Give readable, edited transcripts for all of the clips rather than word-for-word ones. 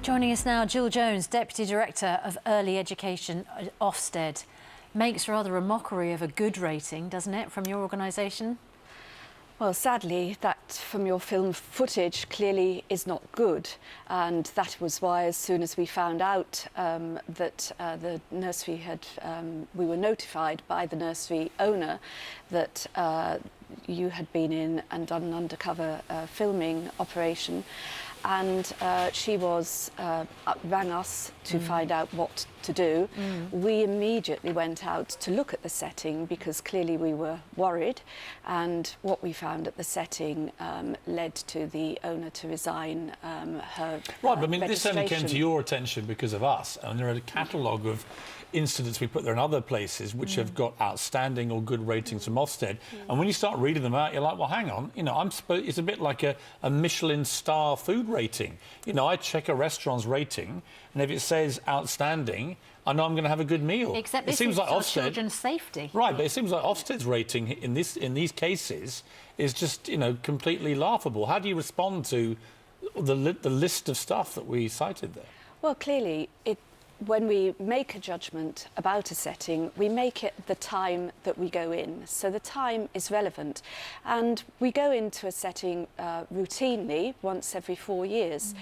Joining us now, Jill Jones, Deputy Director of Early Education at Ofsted. Makes rather a mockery of a good rating, doesn't it, from your organisation? Well, sadly, that from your film footage clearly is not good. And that was why, as soon as we found out that the nursery had, we were notified by the nursery owner that you had been in and done an undercover filming operation. And she rang us to find out what to do. We immediately went out to look at the setting because clearly we were worried, and what we found at the setting led to the owner to resign her Right, but I mean, this only came to your attention because of us, and there are a catalogue of incidents we put there in other places which have got outstanding or good ratings from Ofsted, and when you start reading them out, you're like, well, hang on, you know, it's a bit like a Michelin star food rating. You know, I check a restaurant's rating, and if it says outstanding, I know I'm going to have a good meal. Except it seems like Ofsted, children's safety. Right, but it seems like Ofsted's rating in these cases is just, you know, completely laughable. How do you respond to the list of stuff that we cited there? Well, clearly, when we make a judgment about a setting, we make it the time that we go in. So the time is relevant. And we go into a setting routinely, once every 4 years.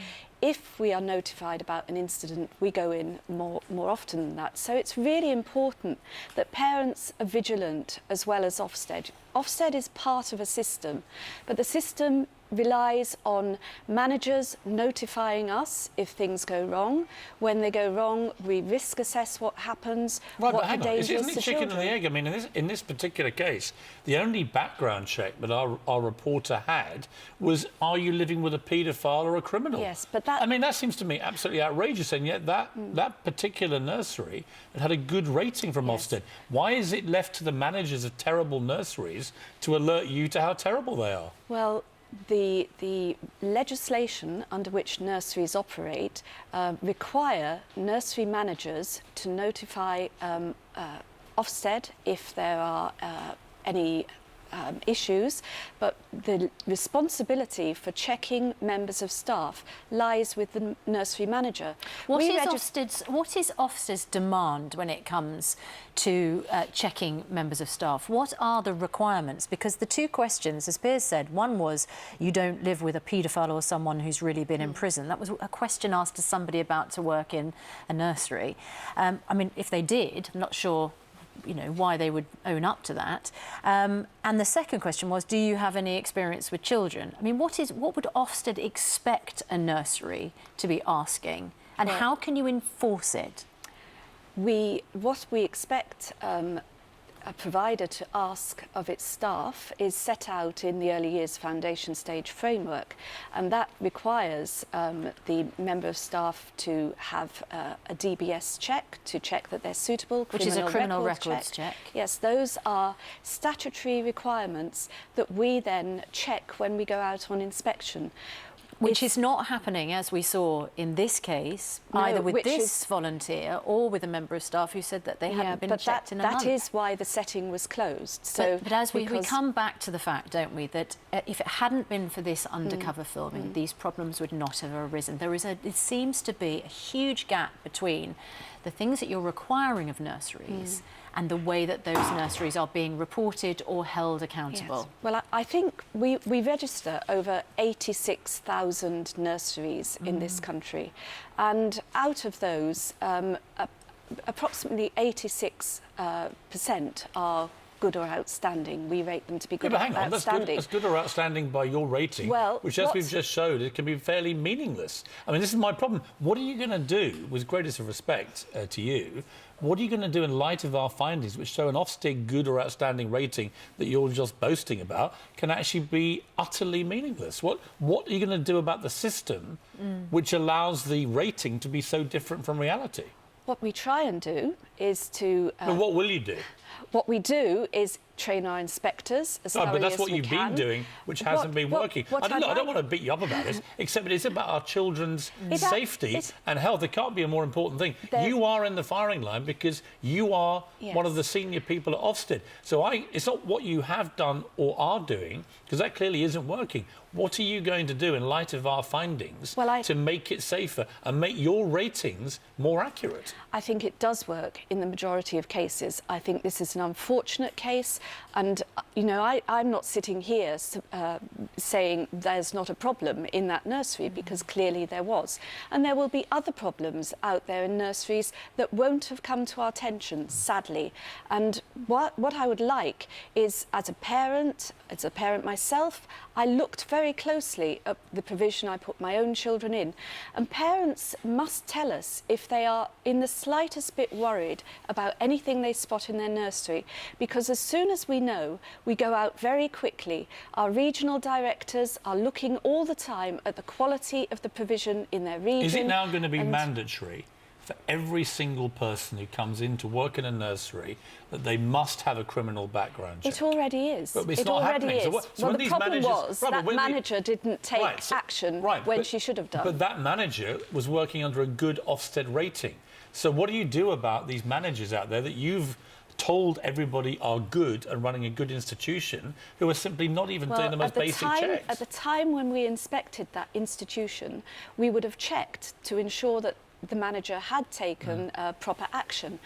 If we are notified about an incident, we go in more often than that. So it's really important that parents are vigilant as well as Ofsted. Ofsted is part of a system, but the system relies on managers notifying us if things go wrong. When they go wrong, we risk assess what happens, right, what but hang the on. dangers Isn't it to chicken children. and the egg? I mean, in this particular case, the only background check that our reporter had was, are you living with a paedophile or a criminal? Yes, but that... I mean, that seems to me absolutely outrageous, and yet that particular nursery had a good rating from Ofsted. Why is it left to the managers of terrible nurseries to alert you to how terrible they are? Well, the legislation under which nurseries operate require nursery managers to notify Ofsted if there are any issues, but the responsibility for checking members of staff lies with the nursery manager. What is Ofsted's demand when it comes to checking members of staff? What are the requirements? Because the two questions, as Piers said, one was you don't live with a paedophile or someone who's really been in prison. That was a question asked to somebody about to work in a nursery. I mean, if they did, I'm not sure, you know, why they would own up to that. And the second question was, do you have any experience with children? I mean, what would Ofsted expect a nursery to be asking, and how can you enforce it? What we expect a provider to ask of its staff is set out in the early years foundation stage framework, and that requires the member of staff to have a DBS check to check that they're suitable, which is a criminal records check. Yes, those are statutory requirements that we then check when we go out on inspection. Which is not happening, as we saw in this case, either with this volunteer or with a member of staff who said that they hadn't been checked in a month. That is why the setting was closed. So, but as we come back to the fact, don't we, that if it hadn't been for this undercover filming, these problems would not have arisen. It seems to be a huge gap between the things that you're requiring of nurseries and the way that those nurseries are being reported or held accountable. Yes. Well, I think we register over 86,000 nurseries in this country, and out of those, approximately 86% are good or outstanding. We rate them to be good or outstanding. That's good or outstanding by your rating, which, as we've just showed, it can be fairly meaningless. I mean, this is my problem. What are you going to do, with greatest of respect to you, what are you going to do in light of our findings, which show an Ofsted good or outstanding rating that you're just boasting about can actually be utterly meaningless? What are you going to do about the system which allows the rating to be so different from reality? What we try and do is to... But what will you do? What we do is train our inspectors as thoroughly but that's as what we you've can. been doing, which hasn't been working. I don't want to beat you up about this, except it's about our children's safety and health. It can't be a more important thing. You are in the firing line because you are one of the senior people at Ofsted. So it's not what you have done or are doing, because that clearly isn't working. What are you going to do in light of our findings to make it safer and make your ratings more accurate? I think it does work in the majority of cases. I think this is an unfortunate case, and you know, I'm not sitting here saying there's not a problem in that nursery, because clearly there was. And there will be other problems out there in nurseries that won't have come to our attention, sadly. And what I would like is, as a parent myself, I looked very closely at the provision I put my own children in. And parents must tell us if they are in the slightest bit worried about anything they spot in their nursery, because as soon as we know, we go out very quickly. Our regional directors are looking all the time at the quality of the provision in their region. Is it now going to be mandatory for every single person who comes in to work in a nursery that they must have a criminal background check? It already is. But it's not happening. So well, the problem was that manager didn't take action when she should have done. But that manager was working under a good Ofsted rating. So what do you do about these managers out there that you've told everybody are good and running a good institution, who are simply not even doing the most basic checks? At the time when we inspected that institution, we would have checked to ensure that the manager had taken proper action.